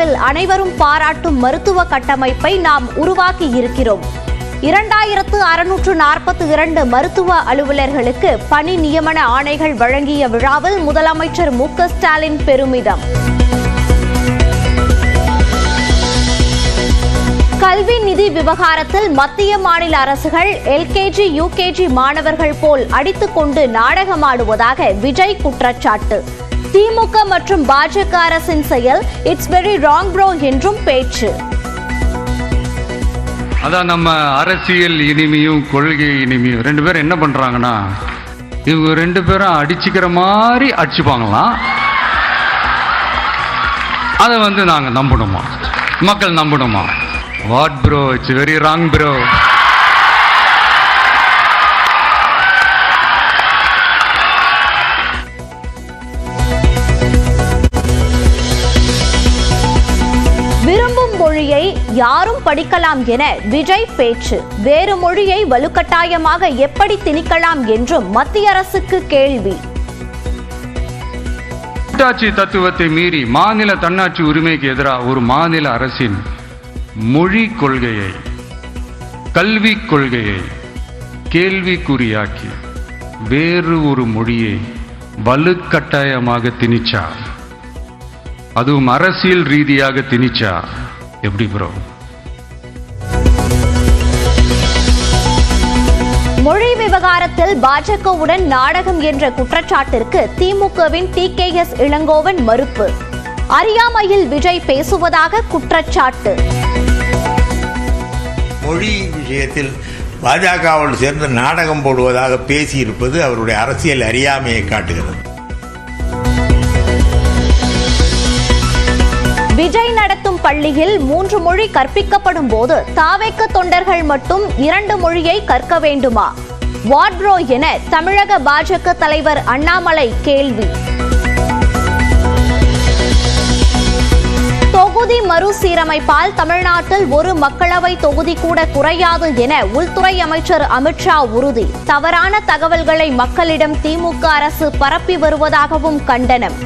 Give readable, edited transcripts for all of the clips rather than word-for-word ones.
அளவில் அனைவரும் பாராட்டும் மருத்துவ கட்டமைப்பை நாம் உருவாக்கி இருக்கிறோம். 2642 மருத்துவ அலுவலர்களுக்கு பணி நியமன ஆணைகள் வழங்கிய விழாவில் முதலமைச்சர் மு.க. ஸ்டாலின் பெருமிதம். கல்வி நிதி விவகாரத்தில் மத்திய மாநில அரசுகள் எல்கேஜி யூகேஜி மாணவர்கள் போல் அடித்துக்கொண்டு நாடகமாடுவதாக விஜய் குற்றச்சாட்டு. திமுக மற்றும் பாஜக அரசின் செயல் இட்ஸ் வெரி ராங் ப்ரோ என்றும் பேச்சு. அதான் நம்ம அரசியல் இனிமையும் கொள்கை இனிமையும் ரெண்டு பேரும் என்ன பண்றாங்கன்னா, இவங்க ரெண்டு பேரும் அடிச்சுக்கிற மாதிரி அடிச்சுப்பாங்களாம். அதை நாங்க நம்பணுமா, மக்கள் நம்பணுமா? What bro, it's very wrong bro. விரும்பும் மொழியை யாரும் படிக்கலாம் என விஜய் பேச்சு. வேறு மொழியை வலுக்கட்டாயமாக எப்படி திணிக்கலாம் என்றும் மத்திய அரசுக்கு கேள்வி. கூட்டாட்சி தத்துவத்தை மீறி மாநில தன்னாட்சி உரிமைக்கு எதிராக ஒரு மாநில அரசின் மொழி கொள்கையை, கல்வி கொள்கையை கேள்விக்குறியாக்கி வேறு ஒரு மொழியை வலுக்கட்டாயமாக திணிச்சா, அதுவும் அரசியல் ரீதியாக திணிச்சா எப்படி ப்ரோ? மொழி விவகாரத்தில் பாஜகவுடன் நாடகம் என்ற குற்றச்சாட்டிற்கு திமுகவின் TKS இளங்கோவன் மறுப்பு. அறியாமையில் விஜய் பேசுவதாக குற்றச்சாட்டு. மொழி விஷயத்தில் பாஜகவோடு சேர்ந்து நாடகம் போடுவதாக பேசியிருப்பது அவருடைய அரசியல் அறியாமையை காட்டுகிறது. விஜய் நடத்தும் பள்ளியில் 3 மொழி கற்பிக்கப்படும் போது தாவேக்க தொண்டர்கள் மட்டும் 2 மொழியை கற்க வேண்டுமா? வாட் ப்ரோ என தமிழக பாஜக தலைவர் அண்ணாமலை கேள்வி. தொகுதி மறுசீரமைப்பால் தமிழ்நாட்டில் ஒரு மக்களவை தொகுதி கூட குறையாது என உள்துறை அமைச்சர் அமித்ஷா உறுதி. தவறான தகவல்களை மக்களிடம் திமுக அரசு பரப்பி வருவதாகவும் கண்டனம்.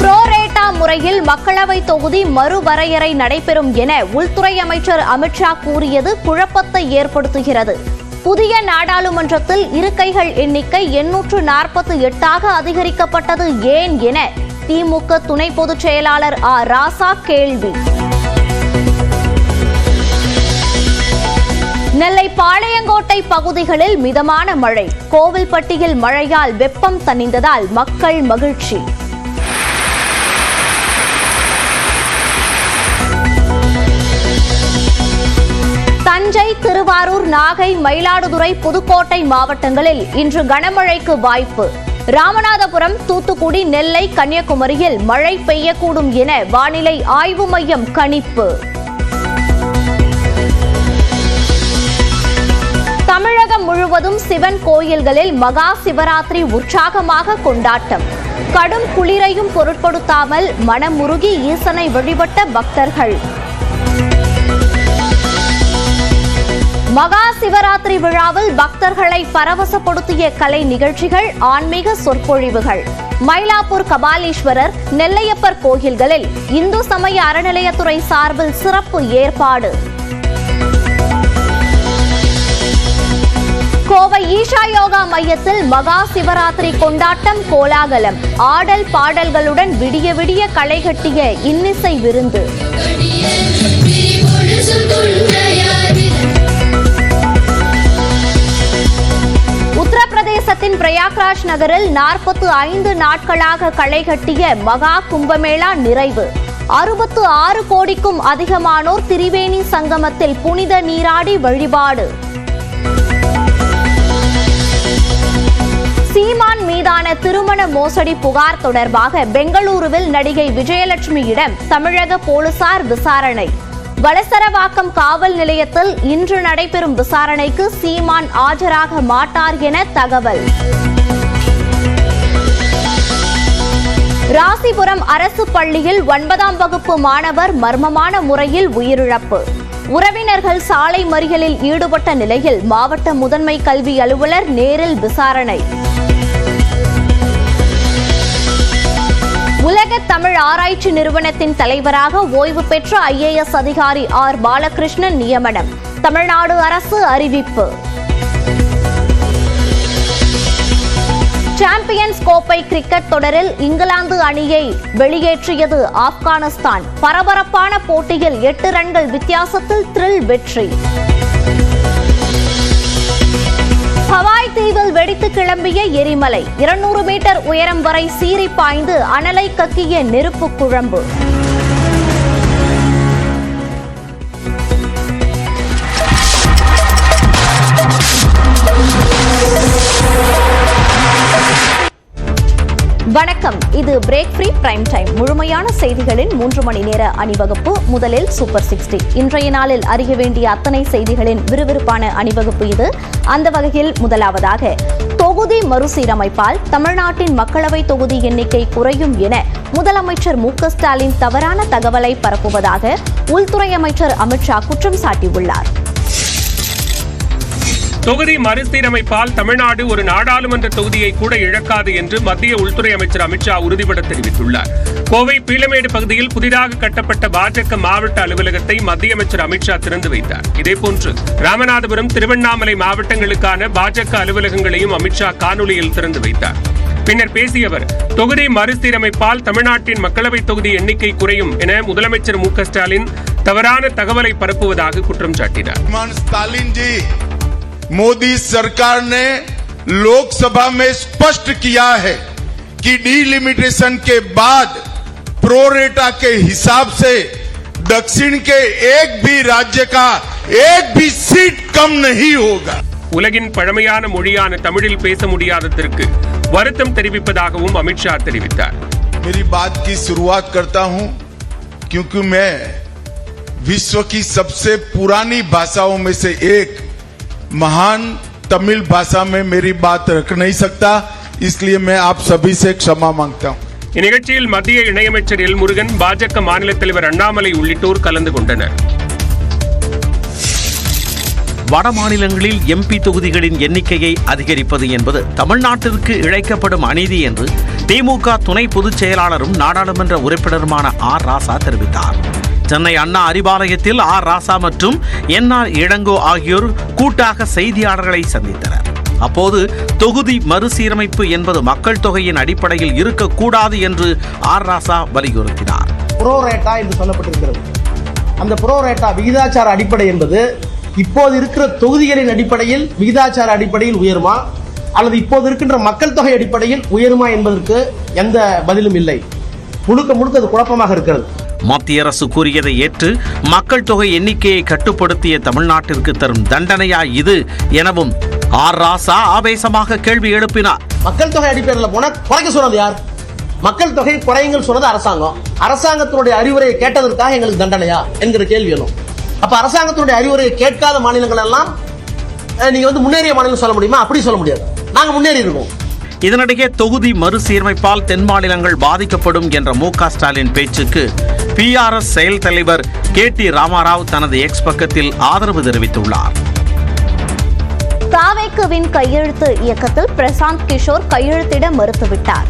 புரோரேட்டா முறையில் மக்களவை தொகுதி மறுவரையறை நடைபெறும் என உள்துறை அமைச்சர் அமித்ஷா கூறியது குழப்பத்தை ஏற்படுத்துகிறது. புதிய நாடாளுமன்றத்தில் இருக்கைகள் எண்ணிக்கை 848ஆக அதிகரிக்கப்பட்டது ஏன் என திமுக துணை பொதுச் செயலாளர் ராசா கேள்வி. நெல்லை பாளையங்கோட்டை பகுதிகளில் மிதமான மழை. கோவில்பட்டியில் மழையால் வெப்பம் தணிந்ததால் மக்கள் மகிழ்ச்சி. தஞ்சை, திருவாரூர், நாகை, மயிலாடுதுறை, புதுக்கோட்டை மாவட்டங்களில் இன்று கனமழைக்கு வாய்ப்பு. ராமநாதபுரம், தூத்துக்குடி, நெல்லை, கன்னியாகுமரியில் மழை பெய்யக்கூடும் என வானிலை ஆய்வு மையம் கணிப்பு. தமிழகம் முழுவதும் சிவன் கோயில்களில் மகா சிவராத்திரி உற்சாகமாக கொண்டாட்டம். கடும் குளிரையும் பொருட்படுத்தாமல் மனமுருகி ஈசனை வழிபட்ட பக்தர்கள். மகா சிவராத்திரி விழாவில் பக்தர்களை பரவசப்படுத்திய கலை நிகழ்ச்சிகள், ஆன்மீக சொற்பொழிவுகள். மயிலாப்பூர் கபாலீஸ்வரர், நெல்லையப்பர் கோயில்களில் இந்து சமய அறநிலையத்துறை சார்பில் சிறப்பு ஏற்பாடு. கோவை ஈஷா யோகா மையத்தில் மகா சிவராத்திரி கொண்டாட்டம் கோலாகலம். ஆடல் பாடல்களுடன் விடிய விடிய களை கட்டிய இன்னிசை விருந்து. உத்தரப்பிரதேசத்தின் பிரயாக்ராஜ் நகரில் 45 நாட்களாக களை கட்டிய மகா கும்பமேளா நிறைவு. 66 கோடிக்கும் அதிகமானோர் திரிவேணி சங்கமத்தில் புனித நீராடி வழிபாடு. சீமான் மீதான திருமண மோசடி புகார் தொடர்பாக பெங்களூருவில் நடிகை விஜயலட்சுமியிடம் தமிழக போலீசார் விசாரணை. வளசரவாக்கம் காவல் நிலையத்தில் இன்று நடைபெறும் விசாரணைக்கு சீமான் ஆஜராக மாட்டார் என தகவல். ராசிபுரம் அரசு பள்ளியில் 9ஆம் வகுப்பு மாணவர் மர்மமான முறையில் உயிரிழப்பு. உறவினர்கள் சாலை மறியலில் ஈடுபட்ட நிலையில் மாவட்ட முதன்மை கல்வி அலுவலர் நேரில் விசாரணை. உலக தமிழ் ஆராய்ச்சி நிறுவனத்தின் தலைவராக ஓய்வு பெற்ற IAS அதிகாரி R. பாலகிருஷ்ணன் நியமனம். தமிழ்நாடு அரசு அறிவிப்பு. சாம்பியன்ஸ் கோப்பை கிரிக்கெட் தொடரில் இங்கிலாந்து அணியை வெளியேற்றியது ஆப்கானிஸ்தான். பரபரப்பான போட்டியில் 8 ரன்கள் வித்தியாசத்தில் த்ரில் வெற்றி. ஹவாய் தீவில் வெடித்து கிளம்பிய எரிமலை. 200 மீட்டர் உயரம் வரை சீறி பாய்ந்து அனலை கக்கிய நெருப்பு குழம்பு. வணக்கம், இது பிரேக் ஃப்ரீ பிரைம் டைம். முழுமையான செய்திகளின் 3 மணி நேர அணிவகுப்பு. முதலில் சூப்பர் 60. இன்றைய நாளில் அறிய வேண்டிய அத்தனை செய்திகளின் விறுவிறுப்பான அணிவகுப்பு இது. அந்த வகையில் முதலாவதாக, தொகுதி மறுசீரமைப்பால் தமிழ்நாட்டின் மக்களவை தொகுதி எண்ணிக்கை குறையும் என முதலமைச்சர் MK ஸ்டாலின் தவறான தகவலை பரப்புவதாக உள்துறை அமைச்சர் அமித்ஷா குற்றம் சாட்டியுள்ளார். தொகுதி மறுசீரமைப்பால் தமிழ்நாடு ஒரு நாடாளுமன்ற தொகுதியை கூட இழக்காது என்று மத்திய உள்துறை அமைச்சர் அமித்ஷா உறுதிபட தெரிவித்துள்ளார். கோவை பீளமேடு பகுதியில் புதிதாக கட்டப்பட்ட பாஜக மாவட்ட அலுவலகத்தை மத்திய அமைச்சர் அமித்ஷா திறந்து வைத்தார். இதேபோன்று ராமநாதபுரம், திருவண்ணாமலை மாவட்டங்களுக்கான பாஜக அலுவலகங்களையும் அமித்ஷா காணொலியில் திறந்து வைத்தார். பின்னர் பேசிய அவர், தொகுதி மறுசீரமைப்பால் தமிழ்நாட்டின் மக்களவை தொகுதி எண்ணிக்கை குறையும் என முதலமைச்சர் MK ஸ்டாலின் தவறான தகவலை பரப்புவதாக குற்றம் சாட்டினார். मोदी सरकार ने लोकसभा में स्पष्ट किया है कि डीलिमिटेशन के बाद प्रोरेटा के हिसाब से दक्षिण के एक भी राज्य का एक भी सीट कम नहीं होगा. உலகின் பழமையான மொழியான தமிழில் பேச முடியாததற்கு வருத்தம் தெரிவிப்பதாகவும் அமித்ஷா தெரிவித்தார். मेरी बात की शुरुआत करता हूं क्योंकि मैं विश्व की सबसे पुरानी भाषाओं में से एक महान तमिल भाषा में मेरी बात रख नहीं सकता, इसलिए मैं आप सभी से क्षमा मांगता हूं. இந்நிகழ்ச்சியில் மத்திய இணையமைச்சர் எல் முருகன், பாஜக மாநில தலைவர் அண்ணாமலை உள்ளிட்டோர் கலந்து கொண்டனர். வட மாநிலங்களில் MP தொகுதிகளின் எண்ணிக்கையை அதிகரிப்பது என்பது தமிழ்நாட்டிற்கு இழைக்கப்படும் அநீதி என்று திமுக துணை பொதுச் செயலாளரும் நாடாளுமன்ற உறுப்பினருமான R. ராசா தெரிவித்தார். சென்னை அண்ணா அறிவாலயத்தில் R. ராசா மற்றும் NR இளங்கோ ஆகியோர் கூட்டாக செய்தியாளர்களை சந்தித்தனர். அப்போது தொகுதி மறுசீரமைப்பு என்பது மக்கள் தொகையின் அடிப்படையில் இருக்கக்கூடாது என்று R. ராசா வலியுறுத்தினார். புரோரேட்டா என்று சொல்லப்பட்டிருக்கிறது. அந்த புரோரேட்டா விகிதாச்சார அடிப்படை என்பது இப்போது இருக்கிற தொகுதிகளின் அடிப்படையில் விகிதாச்சார அடிப்படையில் உயருமா அல்லது இப்போது இருக்கின்ற மக்கள் தொகை அடிப்படையில் உயருமா என்பதற்கு எந்த பதிலும் இல்லை. முழுக்க முழுக்க அது குழப்பமாக இருக்கிறது. மத்திய அரசு கூறியதை ஏற்று மக்கள் தொகை எண்ணிக்கையை கட்டுப்படுத்திய தமிழ்நாட்டிற்கு தரும் தண்டனையா இது எனவும் R. ராசா ஆவேசமாக கேள்வி எழுப்பினார். மக்கள் தொகை அடிப்படையில் போன குறைக்க சொன்னது யார்? மக்கள் தொகை குறையுங்கள் சொன்னது அரசாங்கம். அரசாங்கத்தினுடைய அறிவுரையை கேட்டதற்காக எங்களுக்கு தண்டனையா என்கிற கேள்வி எழும். அப்ப அரசாங்கத்தினுடைய அறிவுரையை கேட்காத மாநிலங்கள் எல்லாம் நீங்க முன்னேறிய மாநிலம் சொல்ல முடியுமா? அப்படி சொல்ல முடியாது. நாங்க முன்னேறி இருக்கோம். இதனிடையே தொகுதி மறுசீரமைப்பால் தென் மாநிலங்கள் பாதிக்கப்படும் என்ற MK ஸ்டாலின் பேச்சுக்கு PRS செயல் தலைவர் KT ராமாராவ் தனது எக்ஸ் பக்கத்தில் ஆதரவு தெரிவித்துள்ளார். தாவேக்குவின் கையெழுத்து இயக்கத்தில் பிரசாந்த் கிஷோர் கையெழுத்திட மறுத்துவிட்டார்.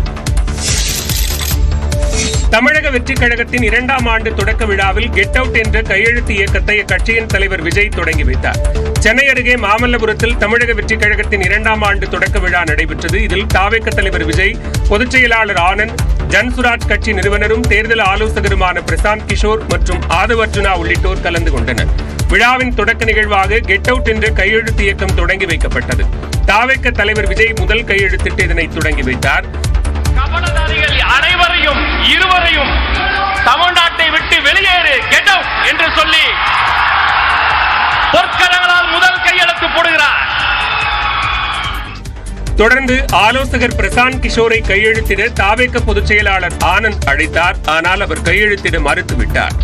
தமிழக வெற்றிக் கழகத்தின் 2ஆம் ஆண்டு தொடக்க விழாவில் கெட் அவுட் என்ற கையெழுத்து இயக்கத்தை அக்கட்சியின் தலைவர் விஜய் தொடங்கி வைத்தார். சென்னை அருகே மாமல்லபுரத்தில் தமிழக வெற்றிக் கழகத்தின் 2ஆம் ஆண்டு தொடக்க விழா நடைபெற்றது. இதில் தாவேக தலைவர் விஜய், பொதுச் செயலாளர் ஆனந்த், ஜன்சுராஜ் கட்சி நிறுவனரும் தேர்தல் ஆலோசகருமான பிரசாந்த் கிஷோர் மற்றும் ஆதவ் அர்ஜுனா உள்ளிட்டோர் கலந்து கொண்டனர். விழாவின் தொடக்க நிகழ்வாக கெட் அவுட் என்ற கையெழுத்து இயக்கம் தொடங்கி வைக்கப்பட்டது. தாவேக தலைவர் விஜய் முதல் கையெழுத்திட்டு இதனை தொடங்கி வைத்தார். கபடதாரிகள் அனைவரையும் இருவரையும் தமிழ்நாட்டை விட்டு வெளியேறு கெட் அவுட் என்று சொல்லி பொற்கரங்களால் முதல் கையெழுத்து போடுகிறார். தொடர்ந்து ஆலோசகர் பிரசாந்த் கிஷோரை கையெழுத்திட தாவேக பொதுச் செயலாளர் ஆனந்த் அழைத்தார். ஆனால் அவர் கையெழுத்திட மறுத்துவிட்டார்.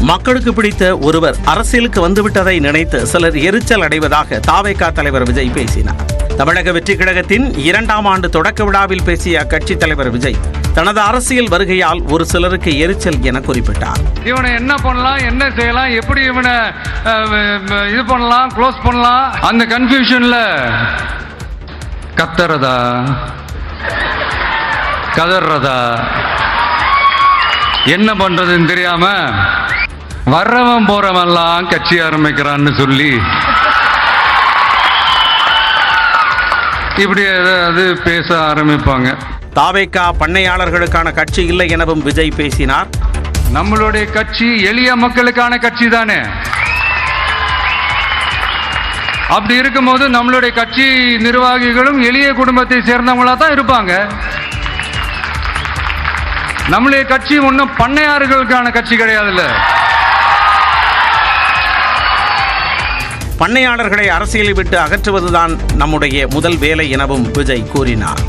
மக்களுக்கு பிடித்த ஒருவர் அரசியலுக்கு வந்துவிட்டதை நினைத்து சிலர் எரிச்சல் அடைவதாக தாவேகா தலைவர் விஜய் பேசினார். தமிழக வெற்றிக் கழகத்தின் 2ஆம் ஆண்டு தொடக்க விழாவில் பேசிய அக்கட்சி தலைவர் விஜய் தனது அரசியல் வருகையால் ஒரு சிலருக்கு எரிச்சல் என குறிப்பிட்டார். இவனை என்ன பண்ணலாம், என்ன செய்யலாம், எப்படி இவனை இது பண்ணலாம், க்ளோஸ் பண்ணலாம், அந்த கன்ஃபியூஷன்ல கத்துறதா கதறதா என்ன பண்றதுன்னு தெரியாம வர்றவன் போறவன்லாம் கட்சி ஆரம்பிக்கிறான்னு சொல்லி இப்படி ஏதாவது பேச ஆரம்பிப்பாங்க. தாவேகா பண்ணையாளர்களுக்கான கட்சி இல்லை எனவும் விஜய் பேசினார். நம்மளுடைய கட்சி எளிய மக்களுக்கான கட்சி தானே. அப்படி இருக்கும்போது நம்மளுடைய கட்சி நிர்வாகிகளும் எளிய குடும்பத்தை சேர்ந்தவங்களா தான் இருப்பாங்க. நம்மளுடைய கட்சி ஒன்றும் பண்ணையாறுகளுக்கான கட்சி கிடையாதுல்ல. பண்ணையாளர்களை அரசியலை விட்டு அகற்றுவதுதான் நம்முடைய முதல் வேலை எனவும் விஜய் கூறினார்.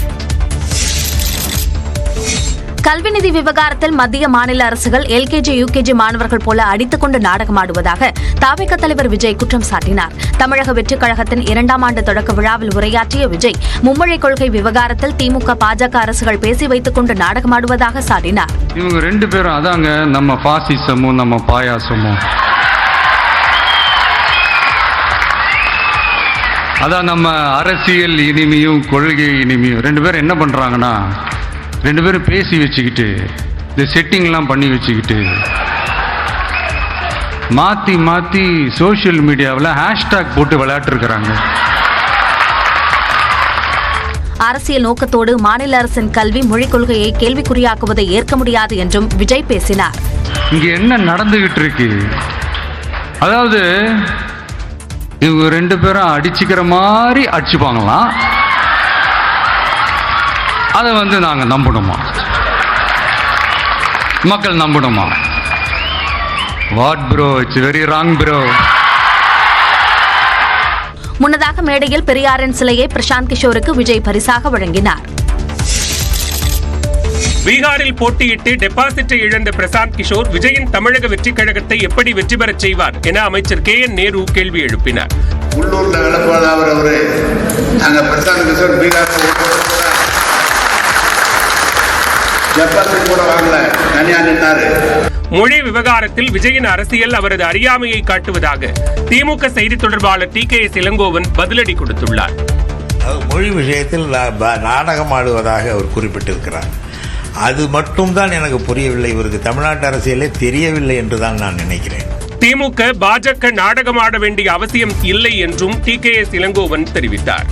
கல்வி நிதி விவகாரத்தில் மத்திய மாநில அரசுகள் எல்கேஜி யூகேஜி மாணவர்கள் போல அடித்துக்கொண்டு நாடகமாடுவதாக தாவேகா தலைவர் விஜய் குற்றம் சாட்டினார். தமிழக வெற்றிக் கழகத்தின் 2ஆம் ஆண்டு தொடக்க விழாவில் உரையாற்றிய விஜய் மும்மொழி கொள்கை விவகாரத்தில் திமுக பாஜக அரசுகள் பேசி வைத்துக் கொண்டு நாடகமாடுவதாக சாடினார். இவங்க 2 பேரும் அதாங்க நம்ம பாசிசமும் நம்ம பாயாசமும், அதான் நம்ம அரசியல் இனிமையும் கொள்கை இனிமையும். 2 பேரும் என்ன பண்றாங்கன்னா 2 பேரும் பேசி வச்சுக்கிட்டு இந்த செட்டிங்லாம் பண்ணி வச்சுக்கிட்டு மாற்றி மாற்றி சோஷியல் மீடியாவில் ஹேஷ்டாக் போட்டு விளையாட்டுருக்கிறாங்க. அரசியல் நோக்கத்தோடு மாநில அரசின் கல்வி மொழிக் கொள்கையை கேள்விக்குறியாக்குவதை ஏற்க முடியாது என்றும் விஜய் பேசினார். இங்க என்ன நடந்துகிட்டு இருக்கு, அதாவது இவங்க 2 பேரும் அடிச்சுக்கிற மாதிரி அடிச்சுப்பாங்களாம். அதை நாங்கள் நம்பணுமா? மக்கள் நம்பணுமா? What bro, it's very wrong bro. முன்னதாக மேடையில் பெரியாரின் சிலையை பிரசாந்த் கிஷோருக்கு விஜய் பரிசாக வழங்கினார். பீகாரில் போட்டியிட்டு டெபாசிட்டை இழந்த பிரசாந்த் கிஷோர் விஜயின் தமிழக வெற்றிக் கழகத்தை எப்படி வெற்றி பெறச் செய்வார் என அமைச்சர் KN நேரு கேள்வி எழுப்பினார். உள்ளூர்ல விளப்பான அவரு நாங்க பிரசாந்த் கிஷோர் பீகார் டெபாசிட் கூட வாங்கல, தனியா நின்னாரு. மொழி விவகாரத்தில் விஜயின் அரசியல் அவரது அறியாமையை காட்டுவதாக திமுக செய்தி தொடர்பாளர் TKS இளங்கோவன் பதிலடி கொடுத்துள்ளார். மொழி விஷயத்தில் நாடகம் ஆடுவதாக அவர் குறிப்பிட்டிருக்கிறார். அது மட்டும்தான் எனக்கு புரியவில்லை. இவருக்கு தமிழ்நாட்டு அரசியலே தெரியவில்லை என்றுதான் நான் நினைக்கிறேன். திமுக பாஜக நாடகமாட வேண்டிய அவசியம் இல்லை என்றும் TKS இளங்கோவன் தெரிவித்தார்.